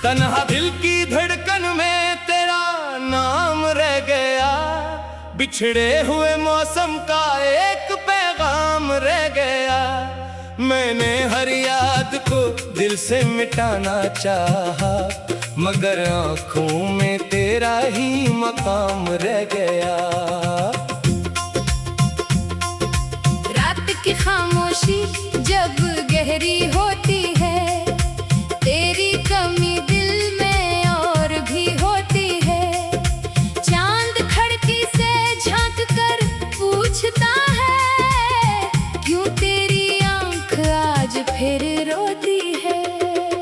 तन्हा दिल की धड़कन में तेरा नाम रह गया, बिछड़े हुए मौसम का एक पैगाम रह गया। मैंने हर याद को दिल से मिटाना चाहा, मगर आँखों में तेरा ही मकाम रह गया। रात की खामोशी जब गहरी होती है, तेरी कमी दिल में और भी होती है। चांद खिड़की से झांक कर पूछता है, क्यों तेरी आंख आज फिर रोती है।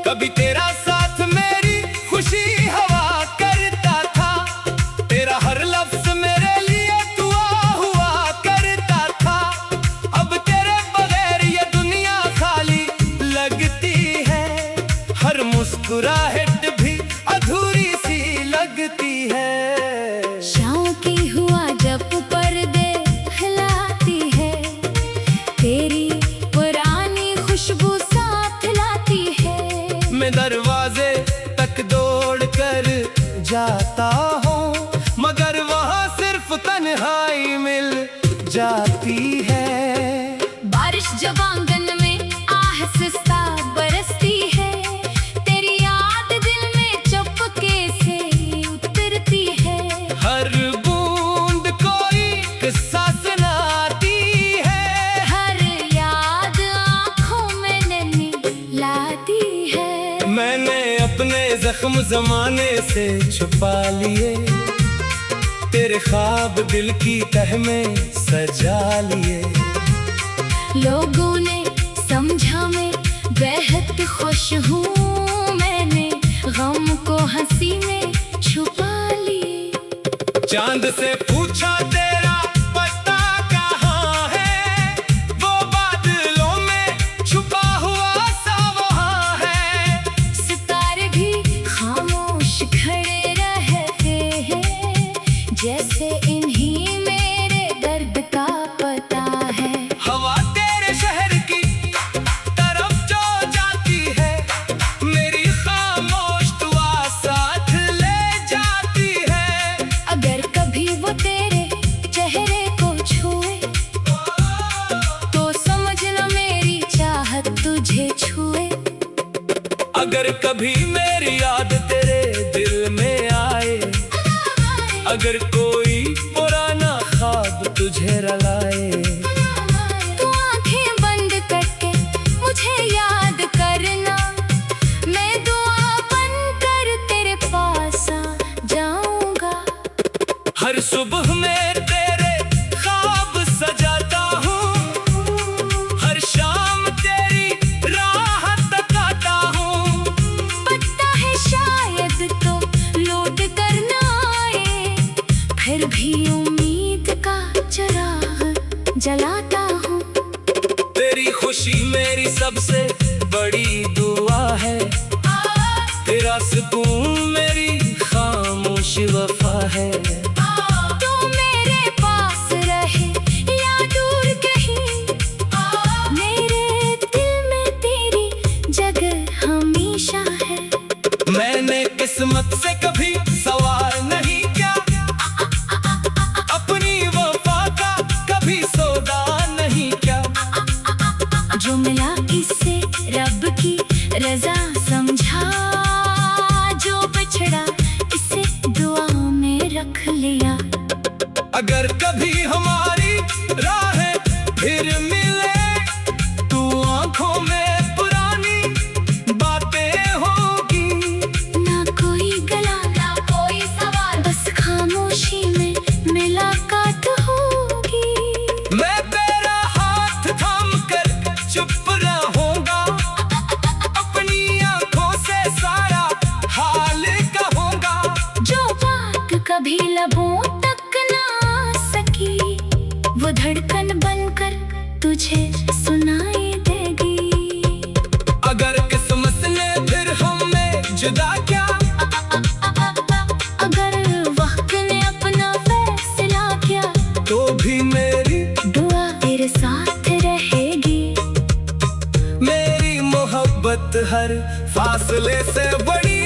कभी तेरा साथ मेरी खुशी हवा करता था, तेरा हर लफ्ज मेरे लिए दुआ हुआ करता था। अब तेरे बगैर ये दुनिया खाली लगती है, हर मुस्कुराहट भी अधूरी सी लगती है। शाम की हुआ जब पर्दे हिलाती है, तेरी पुरानी खुशबू साथ लाती है। मैं दरवाजे तक दौड़ कर जाता हूँ, मगर वहाँ सिर्फ तन्हाई मिल जाती है। बारिश जब आंगन में आहिस्ता बरसती है, तेरी याद दिल में चुपके से उतरती है। हर बूंद कोई किस्सा सुनाती है, हर याद आँखों में नन्ही लाती है। मैंने अपने जख्म जमाने से छुपा लिए, तेरे ख्वाब दिल की तह में सजा लिए। लोगों ने समझा मैं बेहद खुश हूँ, मैंने गम को हंसी में छुपा ली। चांद से पूछा तेरा पता कहाँ है, वो बादलों में छुपा हुआ सा वहाँ है। सितारे भी खामोश खड़े रहते हैं, जैसे इन्हीं मेरे दर्द का पता है। हवा तेरे शहर की तरफ जो जाती है, मेरी खामोश दुआ साथ ले जाती है। अगर कभी वो तेरे चेहरे को छुए, तो समझना मेरी चाहत तुझे छुए। अगर कभी मेरी याद तेरे दिल में आए, अगर कोई पुराना ख्वाब तुझे रलाए, तू आंखें बंद करके मुझे याद करना, मैं दुआ बनकर तेरे पास आ जाऊंगा। हर सुबह मैं तेरे ख्वाब सजाता हूँ, हर शाम तेरी राह तकाता हूँ। पता है शायद तो लौट कर ना आए, फिर भी उम्मीद का चिराग जलाता हूँ। तेरी खुशी मेरी सबसे बड़ी दुआ है, तेरा सुकून मेरी खामोश वफा है। तू मेरे पास रहे या दूर कहीं, मेरे दिल में तेरी जगह हमेशा है। मैंने किस्मत से कभी सवाल नहीं किया, अपनी वफा का कभी सौदा नहीं किया। जो मिला इससे रब की रजा समझा, जो बिछड़ा इसे दुआ में रख लिया। अगर कभी हमारी राहें फिर मिले, तू आंखों में पुरानी बातें होगी। ना कोई गला ना कोई सवाल, बस खामोशी में मुलाकात होगी। मैं तेरा हाथ थाम कर चुप रहूंगा, अपनी आंखों से सारा हाल कहूंगा। जो बात कभी लबों तक ना आ सकी, वो धड़कन बनकर तुझे सुनाई देगी। अगर किस्मत ने फिर हमें जुदा किया, अगर वक्त ने अपना फैसला किया, तो भी मेरी दुआ तेरे साथ रहेगी। मेरी मोहब्बत हर फासले से बड़ी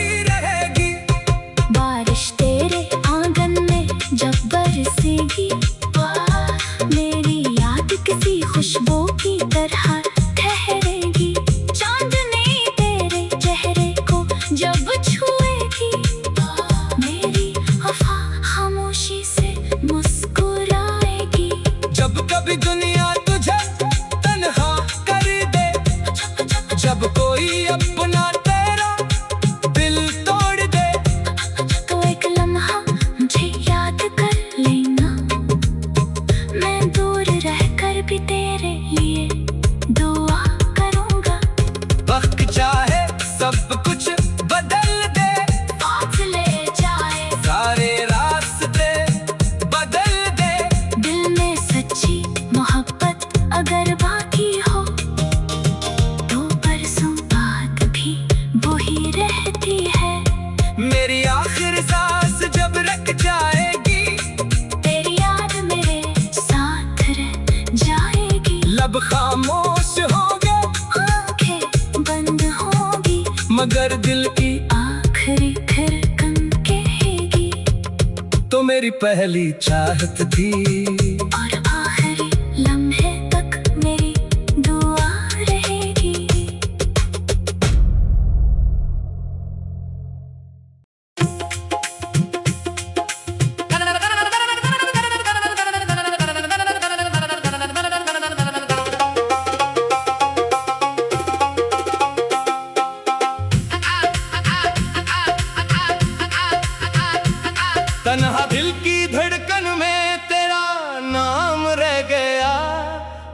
सब कुछ बदल दे, साथ ले जाए सारे रास्ते बदल दे। दिल में सच्ची मोहब्बत अगर बाकी हो तो बरसों बाद भी वो ही रहती है। मेरी आखिर सांस जब रख जाएगी, तेरी याद मेरे साथ रह जाएगी। लब खामोश होंगे, आंखें बंद होंगी, मगर दिल की आखिरी धड़कन कहेगी तो मेरी पहली चाहत थी। और आखिरी लम्हे तक मेरी दुआ रहेगी। तन्हा दिल की धड़कन में तेरा नाम रह गया,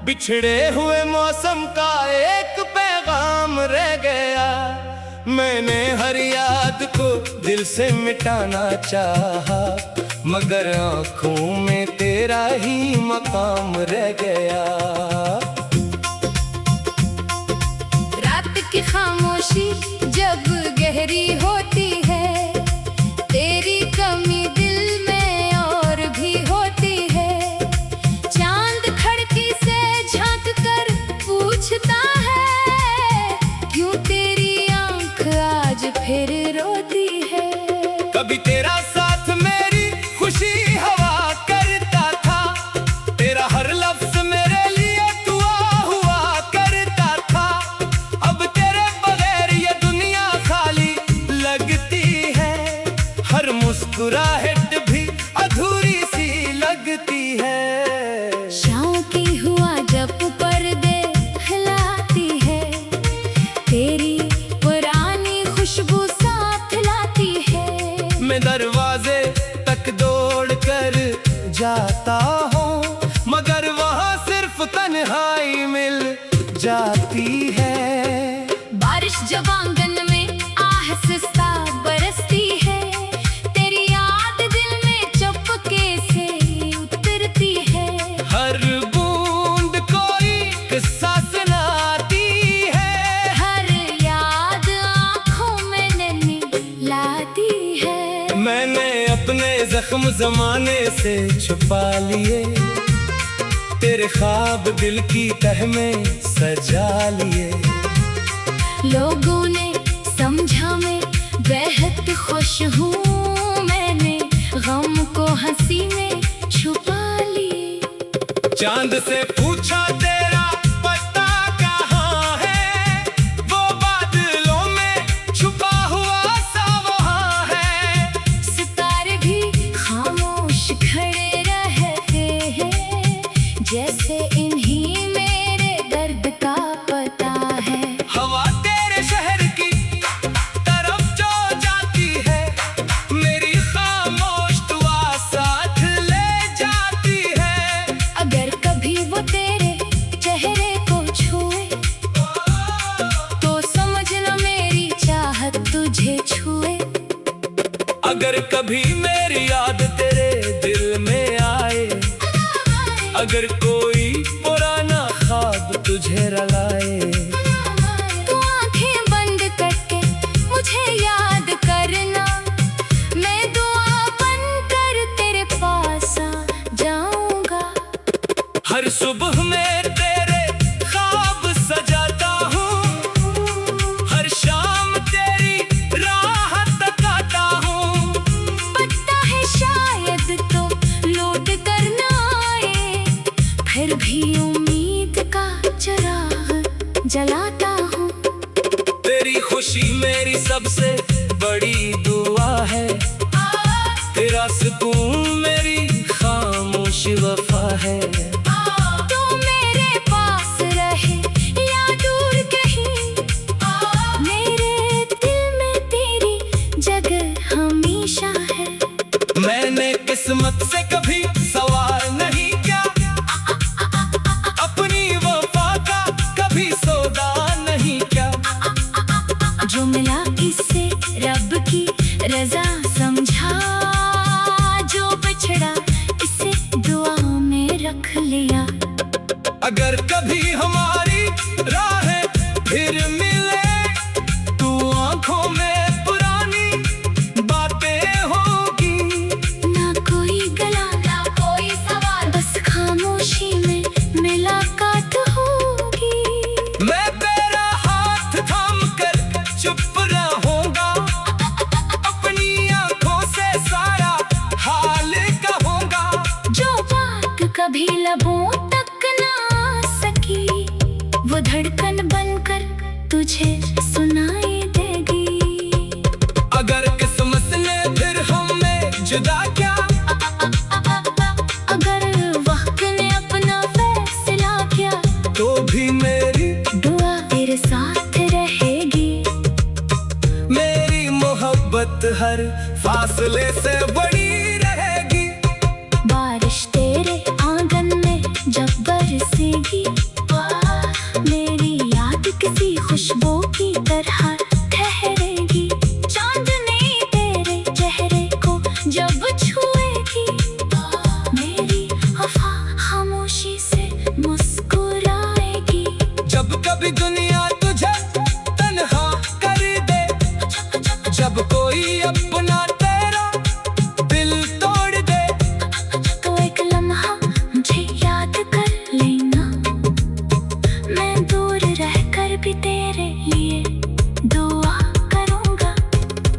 बिछड़े हुए मौसम का एक पैगाम रह गया। मैंने हर याद को दिल से मिटाना चाहा, मगर आंखों में तेरा ही मकाम रह गया। रात की खामोशी जब गहरी होती है, तेरी कमी दिल में और भी होती है। चांद खिड़की से झांक कर पूछता है, क्यों तेरी आंख आज फिर रोती है। कभी तेरा साथ मेरी खुशी हवा करता था, तेरा हर लफ्ज मेरे लिए दुआ हुआ करता था। अब तेरे बगैर ये दुनिया खाली लगती है, हर मुस्कुराहट भी अधूरी सी लगती है। शाम की हुआ जब पर्दे हिलाती है, तेरी पुरानी खुशबू साथ लाती है। मैं दरवाजे तक दौड़ कर जाता हूँ, मगर वहाँ सिर्फ तन्हाई मिल जाती है। बारिश जब आंगन में आहिस्ता बरसती है, तेरी याद दिल में चुपके से उतरती है। हर बूंद कोई किस्सा सुनाती है, हर याद आँखों में नन्ही लाती है। मैंने अपने जख्म जमाने से छुपा लिए, तेरे ख्वाब दिल की तह में सजा लिए। लोगों ने समझा मैं बेहद खुश हूँ, मैंने गम को हंसी में छुपा ली। चांद से पूछा तेरा पता कहाँ है, वो बादलों में छुपा हुआ सा वहाँ है। सितारे भी खामोश खड़े रहते हैं, जैसे इन्हीं मेरे दर्द का पता है। हवा तेरे शहर की तरफ जो जाती है, मेरी खामोश दुआ साथ ले जाती है। अगर कभी वो तेरे चेहरे को छुए तो समझना मेरी चाहत तुझे छुए। अगर कभी मेरी याद तेरे दिल में आए, अगर कोई पुराना ख्वाब तुझे रलाए, तू आंखें बंद करके मुझे याद करना, मैं दुआ बनकर तेरे पास आ जाऊंगा। हर सुबह मैं तेरे ख्वाब सजाता हूँ, हर शाम तेरी राह तकाता हूँ। पता है शायद तो लौट कर ना आए, फिर भी उम्मीद का चिराग जलाता हूँ। तेरी खुशी मेरी सबसे बड़ी दुआ है, तेरा सुकून मेरी खामोश वफा है। तू मेरे पास रहे या दूर कहीं, मेरे दिल में तेरी जगह हमेशा है। मैंने किस्मत से कभी सवाल नहीं किया, अपनी वफा का कभी सौदा नहीं किया। जो जो मिला इससे रब की रजा समझा, जो बिछड़ा इसे दुआ में रख लिया। अगर कभी हमारी राहें फिर मिले तो आंखों में पुरानी बातें होगी। ना कोई गला ना कोई सवाल, बस खामोशी में मुलाकात होगी। मैं तेरा हाथ थाम कर चुप रहूंगा, अपनी आंखों से सारा हाल कहूंगा। जो बात कभी लबों तक ना सकी, वो धड़कन बनकर तुझे सुनाई देगी। अगर किस्मत ने फिर हमें जुदा किया, अगर वक्त ने अपना फैसला किया, तो भी मेरी दुआ तेरे साथ रहेगी। मेरी मोहब्बत हर फासले से बड़ी रहेगी। बारिश तेरे आंगन में जब बरसेगी, मेरी याद किसी खुशबू की तरह ठहरेगी। चांदनी तेरे चेहरे को जब छुएगी, मेरी वफा खामोशी से मुस्कुराएगी। जब कभी दुनिया तुझे तन्हा कर दे, जब कोई अपना तेरा दिल तोड़ दे, तो एक लम्हा मुझे याद कर लेना। मैं दूर रहकर भी तेरे लिए दुआ करूंगा।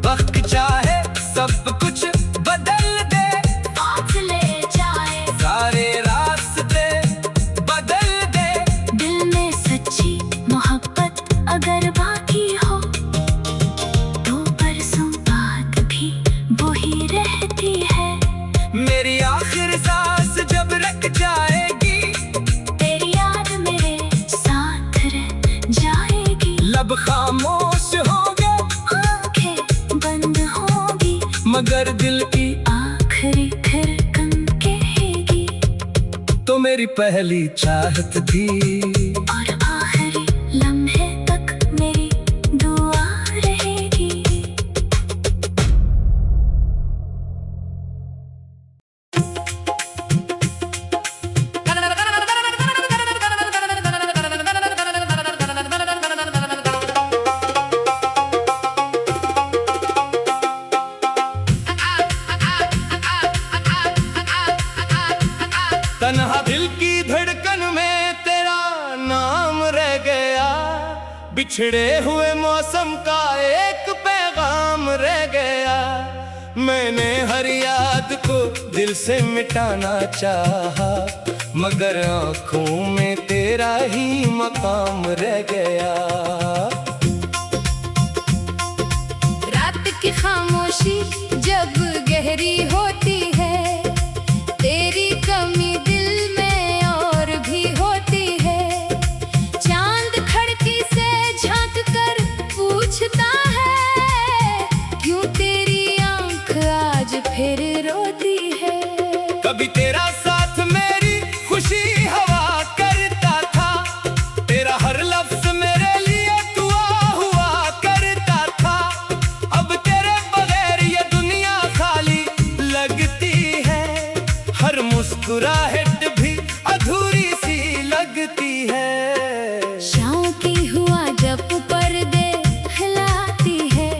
वक्त चाहे सब कुछ बदल दे, फासले जाए सारे रास्ते बदल दे। दिल में सच्ची मोहब्बत अगर बाकी हो, तो बरसों बाद भी वो ही रहती है। मेरी आखिर सांस जब रख जाएगी, तेरी याद मेरे साथ रह जाएगी। लब खामोश होंगे, आंखें बंद होंगी, मगर दिल की आखिरी धड़कन कहेगी। तो मेरी पहली चाहत थी, और आखिरी लम्हे तक मेरी दुआ रहेगी। तन्हा दिल की धड़कन में तेरा नाम रह गया। बिछड़े हुए मौसम का एक पैगाम रह गया। मैंने हर याद को दिल से मिटाना चाहा, मगर आंखों में तेरा ही मकाम रह गया। रात की खामोशी जब गहरी होती है, तेरी कमी दिल में और भी होती है। चांद खिड़की से झांक कर पूछता है, क्यों तेरी आंख आज फिर रोती है। कभी तेरा साथ मेरी खुशी हवा करता था, तेरा हर लफ्ज मेरे लिए दुआ हुआ करता था। अब तेरे बगैर ये दुनिया खाली लगती है, हर मुस्कुराहट भी अधूरी सी लगती है। शाम की हुआ जब पर्दे हिलाती है,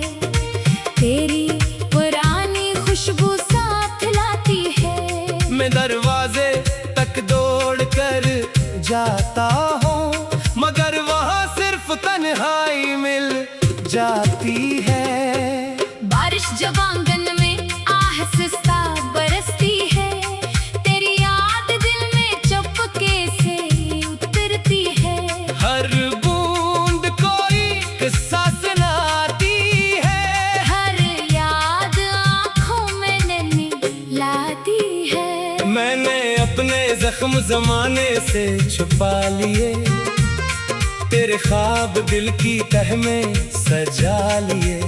तेरी पुरानी खुशबू साथ लाती है। मैं दरवाजे तक दौड़ कर जाता हूँ, मगर वहाँ सिर्फ तन्हाई मिल जाती है। बारिश जब आंगन में आहिस्ता बरसती है, तेरी याद दिल में चुपके से उतरती है। हर बूंद कोई किस्सा सुनाती है, हर याद आँखों में नैनी लाती है। मैंने अपने जख्म जमाने से छुपा लिए, तेरे ख्वाब दिल की तह में सजा लिए।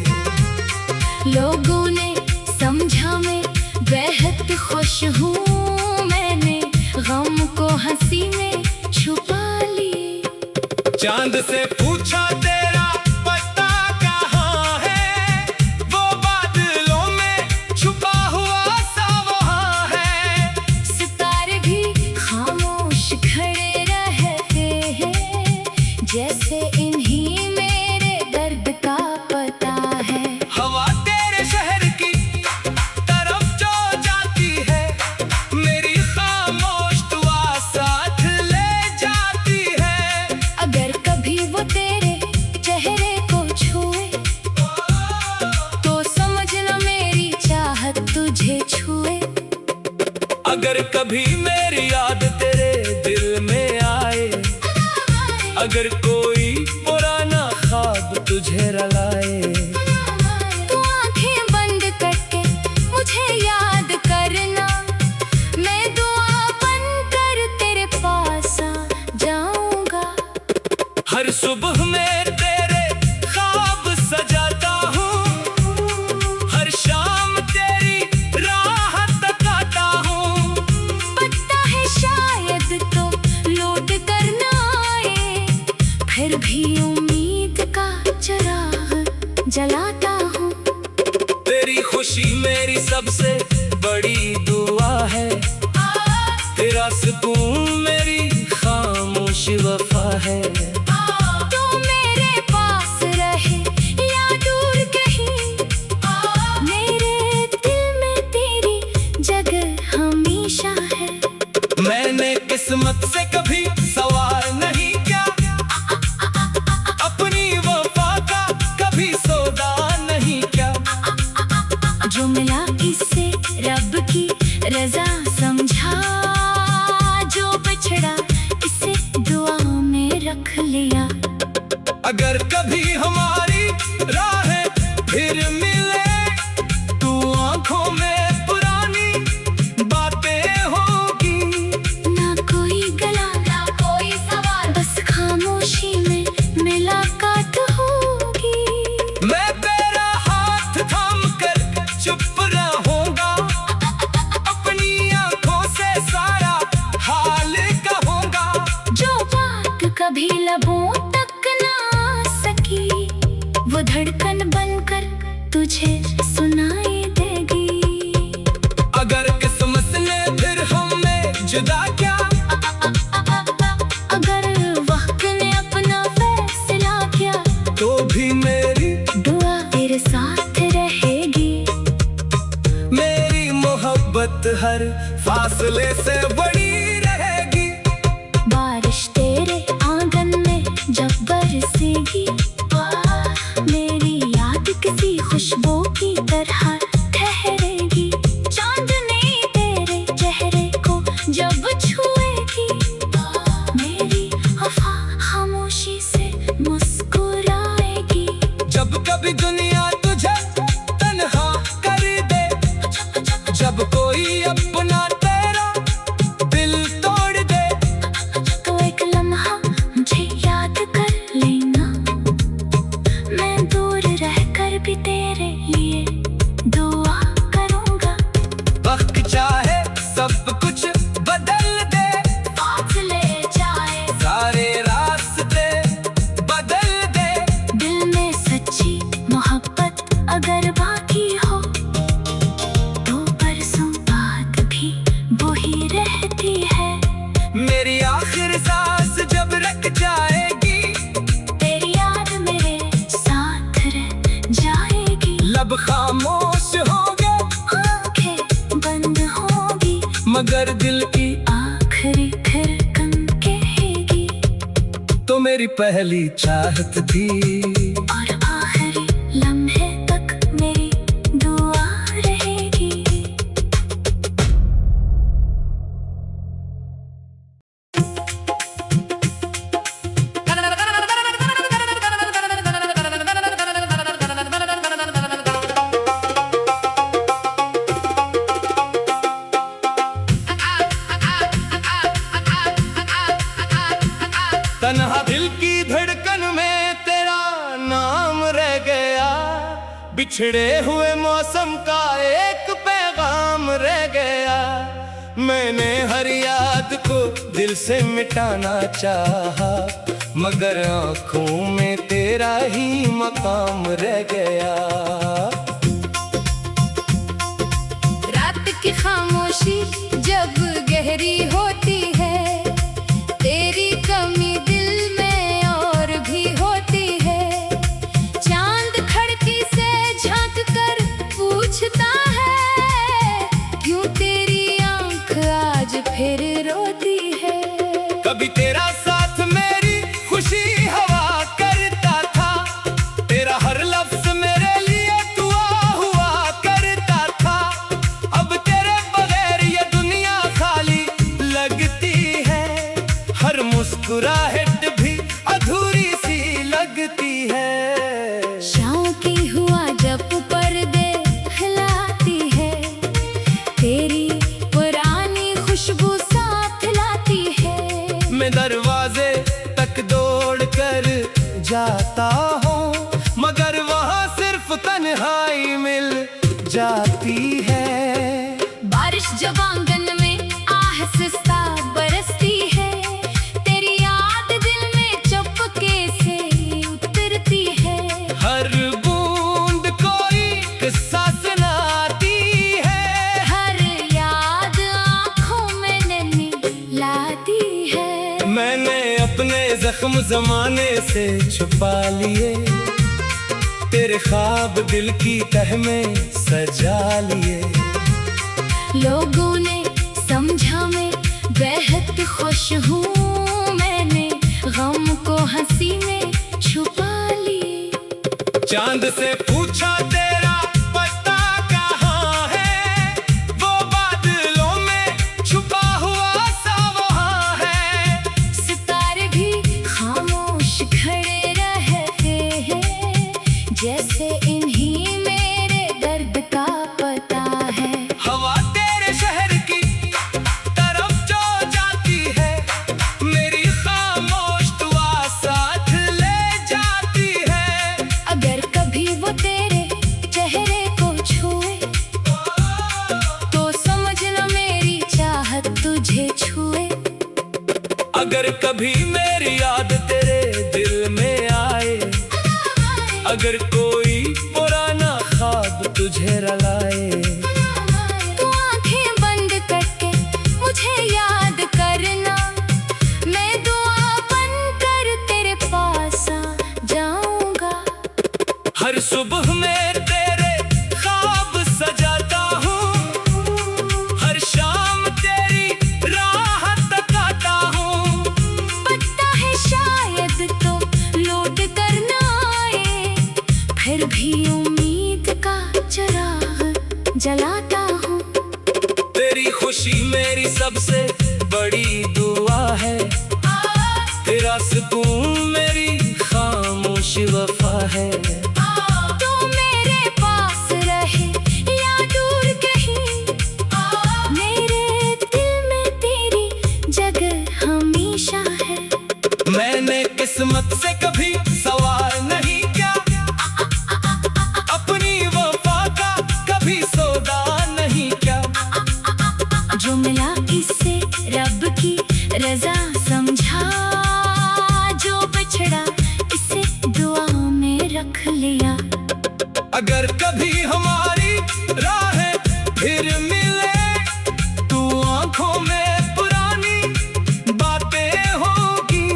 लोगों ने समझा मैं बेहद खुश हूँ, मैंने गम को हंसी में छुपा ली। चांद से पूछा तेरा पता कहाँ अगर कभी मेरी याद तेरे दिल में आए, अगर कोई पुराना ख्वाब तुझे रुलाए, तू आंखें बंद करके मुझे याद करना, मैं दुआ बनकर तेरे पास आ जाऊंगा। हर सुबह मैं तेरे ख्वाब सजाता हूँ, हर शाम तेरी राह तकाता हूँ। पता है शायद तो लौट कर ना आए, फिर भी उम्मीद का चिराग जलाता हूँ। तेरी खुशी मेरी सबसे बड़ी दुआ है, तेरा सुकून मेरी खामोश वफा है। तू मेरे पास रहे या दूर कहीं, मेरे दिल में तेरी जगह हमेशा है। मैंने किस्मत से कभी सवाल नहीं किया, अपनी वफा का कभी सौदा नहीं किया। जो मिला इससे रब की रजा समझा, जो बिछड़ा इसे दुआ में रख लिया। अगर कभी हमारी राहें फिर मिले, तू आंखों में पुरानी बातें होगी। ना कोई गला ना कोई सवाल, बस खामोशी में मुलाकात होगी। मैं तेरा हाथ थाम कर चुप रहूंगा, अपनी आंखों से सारा हाल कहूंगा। जो बात कभी लबों तक ना आ सकी, वो धड़कन बनकर तुझे सुनाई देगी। अगर किस्मत ने फिर हमें जुदा किया, अगर वक्त ने अपना फैसला किया, तो भी मेरी दुआ तेरे साथ रहेगी। मेरी मोहब्बत हर फासले से बड़ी रहेगी। बारिश तेरे आंगन में जब बरसेगी, मेरी याद किसी खुशबू की तरह ठहरेगी। चांदनी तेरे चेहरे को जब छुएगी, मेरी वफा खामोशी से मुस्कुराएगी। जब कभी दुनिया तुझे तन्हा कर दे, जब कोई अपना तेरा दिल तोड़ दे, तो एक लम्हा मुझे याद कर लेना, मैं दूर रहकर भी तेरे लिए दुआ करूंगा। वक्त चाहे सब कुछ बदल दे, फासले जाए सारे रास्ते बदल दे। दिल में सच्ची मोहब्बत अगर बाकी हो, तो बरसों बाद भी वो ही रहती है। मेरी आखिर सांस जब रख जाएगी, तेरी याद मेरे साथ रह जाएगी। लब खामोश होंगे, आंखें बंद होगी, मगर दिल की आखिरी धड़कन कहेगी। तो मेरी पहली चाहत थी, और आखिरी लम्हे तक मेरी दुआ रहेगी। तन्हा दिल की धड़कन में तेरा नाम रह गया, बिछड़े हुए मौसम का एक पैगाम रह गया। मैंने हर याद को दिल से मिटाना चाहा, मगर आँखों में तेरा ही मकाम रह गया। रात की खामोशी जब गहरी होती है, तेरी कमी दिल में और भी होती है। चांद खिड़की से झांक कर पूछता है, क्यों तेरी आंख आज फिर रोती है। कभी तेरा साथ मेरी खुशी हवा करता था, तेरा हर लफ्ज मेरे लिए दुआ हुआ करता था। अब तेरे बगैर ये दुनिया तन्हाई मिल जाती है। बारिश जब आंगन में आहिस्ता बरसती है, तेरी याद दिल में चुपके से उतरती है। हर बूंद कोई किस्सा सुनाती है, हर याद आँखों में नैनी लाती है। मैंने अपने जख्म जमाने से छुपा लिए, तेरे ख्वाब दिल की तह में सजा लिए। लोगों ने समझा मैं बेहद खुश हूँ, मैंने गम को हंसी में छुपा ली। चांद से पूछा तेरा पता कहाँ है, वो बादलों में छुपा हुआ सा वहाँ है। सितारे भी खामोश खड़े रहते हैं, जैसे इन्हीं मेरे दर्द का पता है। हवा तेरे शहर की तरफ जो जाती है, मेरी खामोश दुआ साथ ले जाती है। अगर कभी वो तेरे चेहरे को छुए, तो समझना मेरी चाहत तुझे छुए। अगर कभी मेरी याद तेरे दिल में आए, अगर कोई पुराना ख्वाब तुझे रलाए, तू आंखें बंद करके मुझे याद करना, मैं दुआ बनकर तेरे पास आ जाऊंगा। हर सुबह मैं तेरे ख्वाब सजाता हूँ, हर शाम तेरी राह तकाता हूँ। पता है शायद तो लौट कर ना आए, फिर भी उम्मीद का चिराग जलाता हूँ। तेरी खुशी मेरी सबसे बड़ी दुआ है, तेरा सुकून मेरी खामोश वफा है। तू मेरे पास रहे या दूर कहीं, मेरे दिल में तेरी जगह हमेशा है। मैंने किस्मत से कभी सवाल नहीं किया, अपनी वफा का कभी सौदा नहीं किया। जो मिला इससे रब की रजा समझा, जो बिछड़ा इसे दुआ में रख लिया। अगर कभी हमारी राहें फिर मिले, तू आंखों में पुरानी बातें होगी।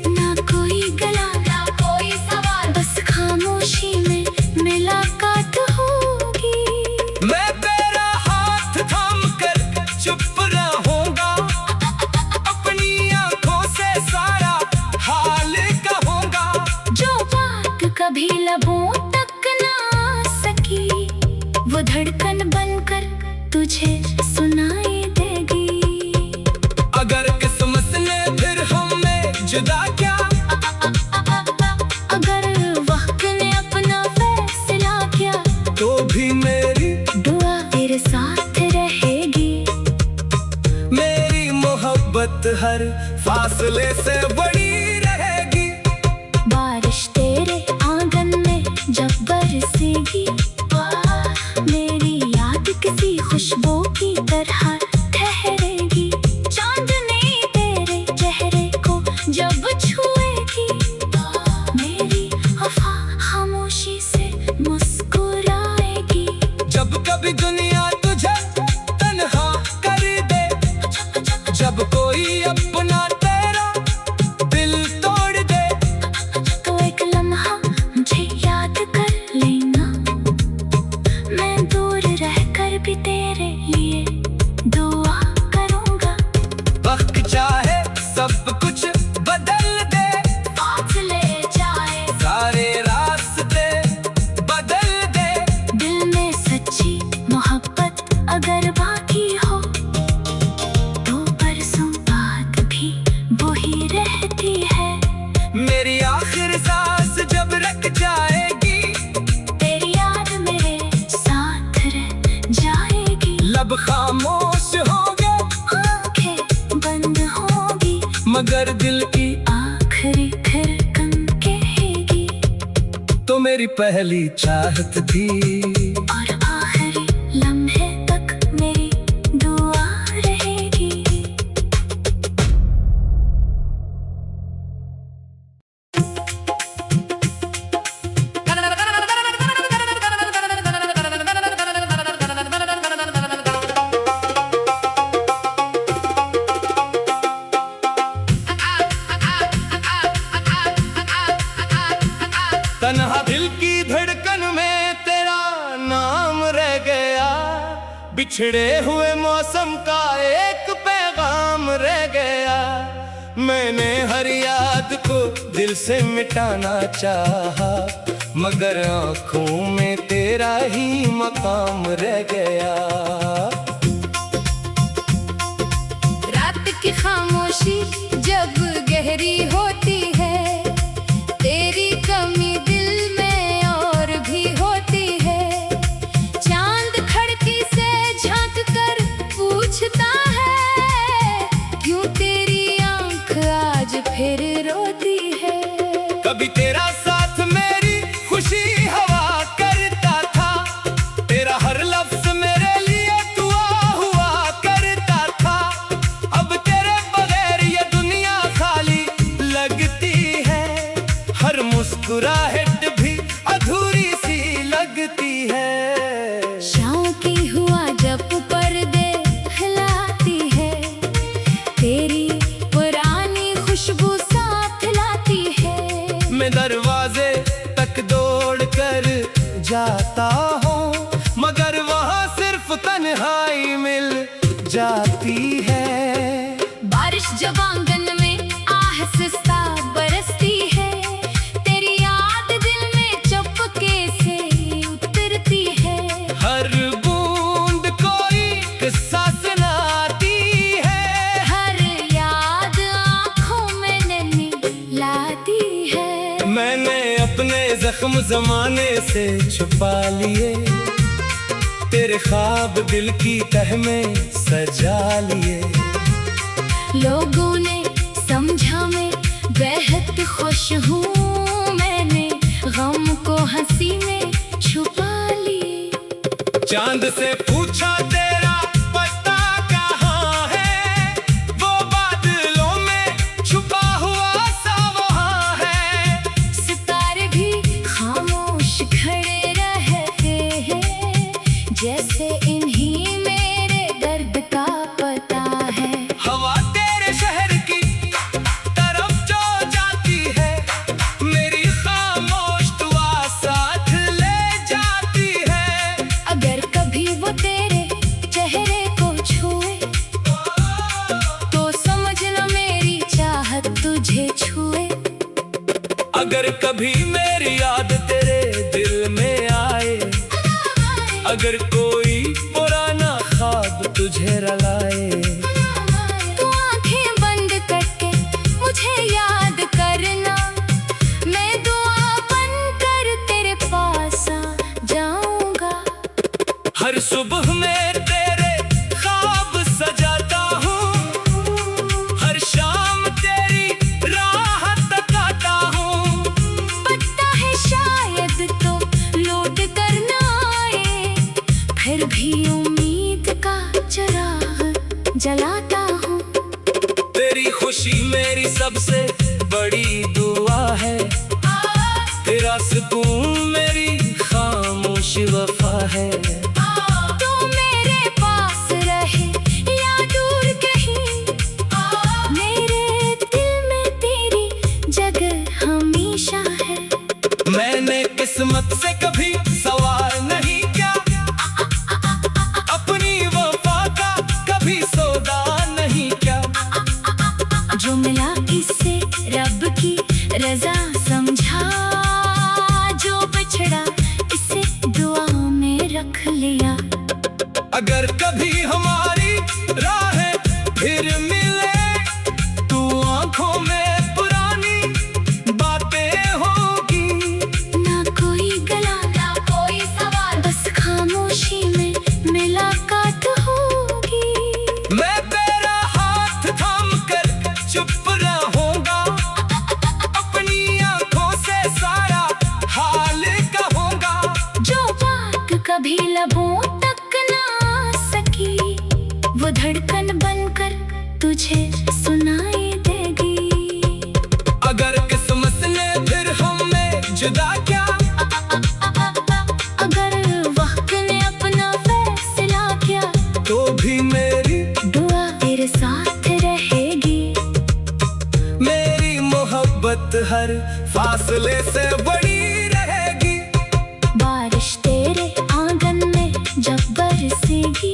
ना कोई गला ना कोई सवाल, बस खामोशी में मुलाकात होगी। मैं तेरा हाथ थाम कर चुप रहूंगा, अपनी आंखों से सारा हाल कहूंगा। जो बात कभी लबों तक ना आ सकी, वो धड़कन बनकर तुझे सुनाई देगी। अगर किस्मत ने फिर हमें जुदा किया, अगर वक्त ने अपना फैसला किया, तो भी मेरी दुआ तेरे साथ रहेगी। मेरी मोहब्बत हर फासले से बड़ी रहेगी। बारिश तेरे आंगन में जब बरसेगी, मेरी याद किसी खुशबू की तरह ठहरेगी। चांदनी तेरे चेहरे को जब छुएगी, मेरी वफा खामोशी से मुस्कुराएगी। जब कभी दुनिया तुझे तन्हा कर दे, जब कोई अपना तेरा दिल तोड़ दे, तो एक लम्हा मुझे याद कर लेना, मैं दूर रहकर भी तेरे लिए तेरी पहली चाहत थी। और आखिरी लम्हे तक मेरी दुआ रहेगी। तन्हा दिल की धड़कन में तेरा नाम रह गया, बिछड़े हुए मौसम का एक पैगाम रह गया। मैंने हर याद को दिल से मिटाना चाहा, मगर आँखों में तेरा ही मकाम रह गया। रात की खामोशी जब गहरी होती है, तेरी कमी दिल में और भी होती है। चांद खिड़की से झांक कर पूछता है, क्यों तेरी आंख आज फिर रोती है। कभी तेरा साथ मेरी खुशी हवा करता था, तेरा हर लफ्ज मेरे लिए दुआ हुआ करता था। अब तेरे बगैर ये दुनिया खाली लगती है, हर मुस्कुराहट भी अधूरी सी लगती है। शाम की हुआ जब पर्दे हिलाती है, तेरी पुरानी खुशबू साथ लाती है। मैं दरवाजे तक दौड़ कर जाता हूँ, मगर वहाँ सिर्फ तन्हाई मिल जाती है। बारिश जब आंगन में आहिस्ता बरसती है, तेरी याद दिल में चुपके से उतरती है। हर बूंद कोई किस्सा सुनाती है, हर याद आँखों में नैनी लाती है। मैंने अपने जख्म जमाने से छुपा लिए, तेरे ख्वाब दिल की तह में सजा लिए। लोगों ने समझा मैं बेहद खुश हूँ, मैंने गम को हंसी में छुपा ली। चांद से पूछा तेरा पता कहाँ है, वो बादलों में छुपा हुआ सा वहाँ है। सितारे भी खामोश खड़े रहते हैं, जैसे इन्हीं मेरे दर्द का पता है। हवा तेरे शहर की तरफ जो जाती है, मेरी खामोश दुआ साथ ले जाती है। अगर कभी वो तेरे चेहरे को छुए, तो समझ लो मेरी चाहत तुझे छुए। अगर कभी मेरी याद तेरे दिल में आए, अगर कोई पुराना ख्वाब तुझे रलाए, तू आंखें बंद करके मुझे याद करना, मैं दुआ बनकर तेरे पास आ जाऊंगा। हर सुबह मैं तेरे ख्वाब सजाता हूँ, हर शाम तेरी राह तकाता हूँ। पता है शायद तो लौट कर ना आए, फिर भी उम्मीद का चिराग जलाता हूँ। तेरी खुशी मेरी सबसे बड़ी दुआ है, तेरा सुकून मेरी खामोश वफा है। तू मेरे पास रहे या दूर कहीं, मेरे दिल में तेरी जगह हमेशा है। मैंने किस्मत से कभी सवार नहीं किया, अपनी वफा का कभी सौदा नहीं किया। जो मिला इससे रब की रजा समझा, जो बिछड़ा इसे दुआ में रख लिया। अगर कभी हमारी राहें फिर मिले, तू आंखों में पुरानी बातें होगी। ना कोई गला कभी लबों तक ना आ सकी, वो धड़कन बनकर तुझे सुनाई देगी। अगर किस्मत ने फिर हमें जुदा किया, अगर वक्त ने अपना फैसला किया, तो भी मेरी दुआ तेरे साथ रहेगी। मेरी मोहब्बत हर फासले से बड़ी रहेगी। बारिश तेरे आंगन में जब बरसेगी,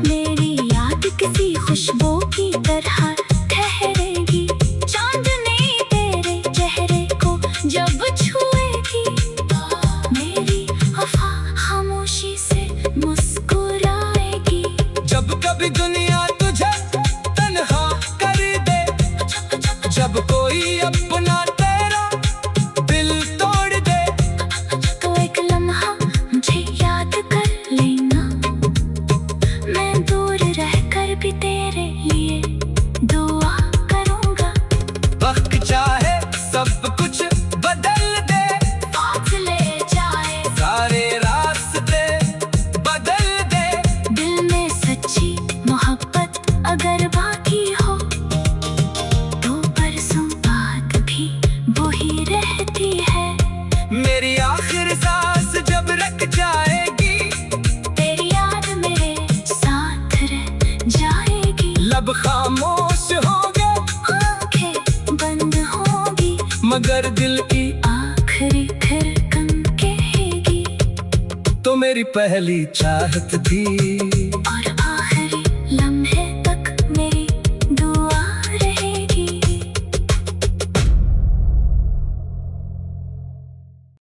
मेरी याद किसी खुशबू की तरह ठहरेगी। चांदनी तेरे चेहरे को जब छुएगी, मेरी वफा खामोशी से मुस्कुराएगी। जब कभी दुनिया तुझे तन्हा कर दे, जब कोई अपना तेरा दिल तोड़ दे, तो एक लम्हा मुझे याद कर लेना, मैं दूर रहकर भी तेरे लिए दुआ करूंगा। वक्त चाहे सब कुछ बदल दे, फासले जाए सारे रास्ते बदल दे, दिल में सच्ची मोहब्बत अगर बाकी हो, तो बरसों बाद भी वो ही रहती है। मेरी आखिर सांस जब रख जाएगी, तेरी याद मेरे साथ रह जाएगी। लब खामोश होंगे, आंखें बंद होंगी, मगर दिल की आखिरी धड़कन कहेगी, तो मेरी पहली चाहत थी।